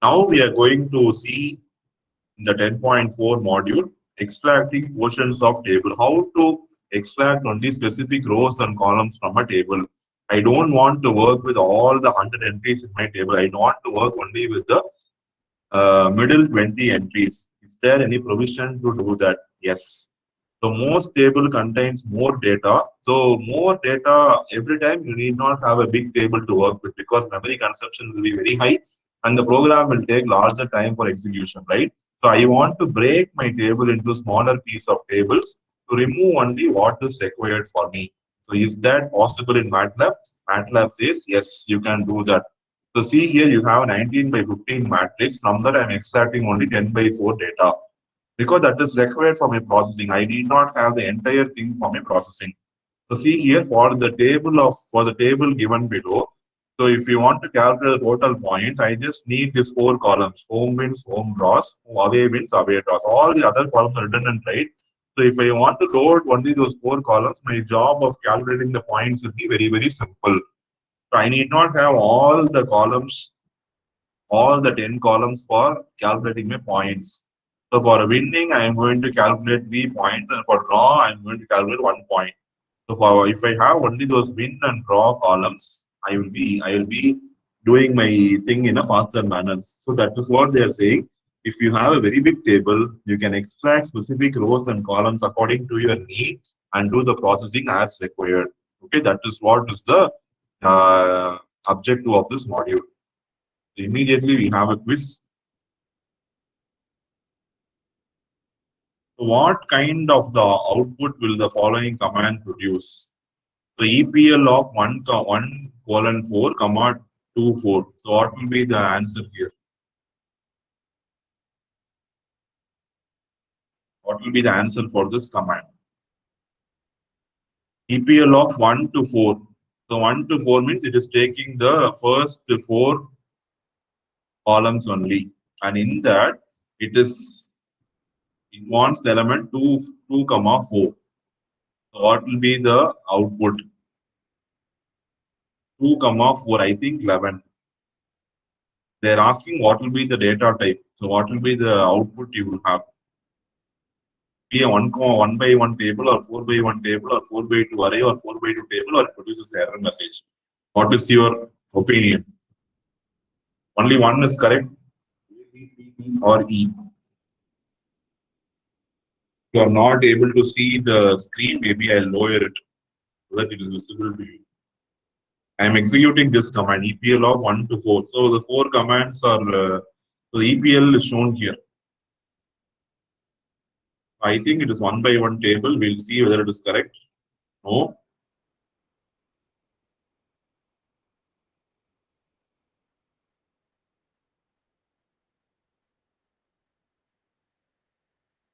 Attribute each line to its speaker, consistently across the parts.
Speaker 1: Now we are going to see in the 10.4 module extracting portions of table. How to extract only specific rows and columns from a table. I don't want to work with all the 100 entries in my table. I want to work only with the middle 20 entries. Is there any provision to do that? Yes. So most table contains more data. So more data every time you need not have a big table to work with because memory consumption will be very high and the program will take larger time for execution, right? So I want to break my table into smaller piece of tables to remove only what is required for me. So is that possible in MATLAB? MATLAB says yes, you can do that. So see here you have a 19 by 15 matrix. From that I'm extracting only 10 by 4 data because that is required for my processing. I need not have the entire thing for my processing. So see here for the table given below. So if you want to calculate the total points, I just need these four columns: home wins, home draws, away wins, away draws. All the other columns are redundant, right? So if I want to load only those four columns, my job of calculating the points will be very, very simple. So I need not have all the 10 columns for calculating my points. So for winning, I am going to calculate 3 points, and for draw, I am going to calculate 1 point. So for if I have only those win and draw columns, I will be doing my thing in a faster manner. So that is what they are saying. If you have a very big table, you can extract specific rows and columns according to your need and do the processing as required. Okay, that is what is the uh, objective of this module. Immediately we have a quiz. What kind of the output will the following command produce? The EPL of 1 colon 4 comma 2 4. So what will be the answer here? What will be the answer for this command? EPL of 1 to 4. So 1 to 4 means it is taking the first four columns only. And in that, it wants the element 2 comma 4. So what will be the output? 2 comma 4, I think 11. They're asking what will be the data type. So what will be the output you will have? Be a 1 by 1 table or 4 by 1 table or 4 by 2 array or 4 by 2 table, or it produces error message. What is your opinion? Only one is correct, or E. You are not able to see the screen, maybe I'll lower it so that it is visible to you. I am executing this command EPL of 1 to 4. So the four commands are, so the EPL is shown here. I think it is 1 by 1 table. We'll see whether it is correct. No.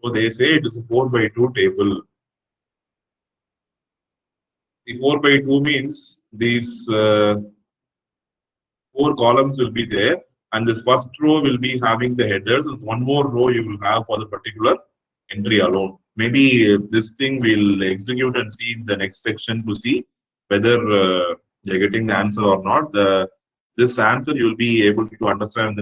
Speaker 1: So they say it is a 4 by 2 table. The 4 by 2 means these four columns will be there, and this first row will be having the headers, and one more row you will have for the particular entry alone. Maybe this thing will execute and see in the next section to see whether they're getting the answer or not. This answer you will be able to understand in the next.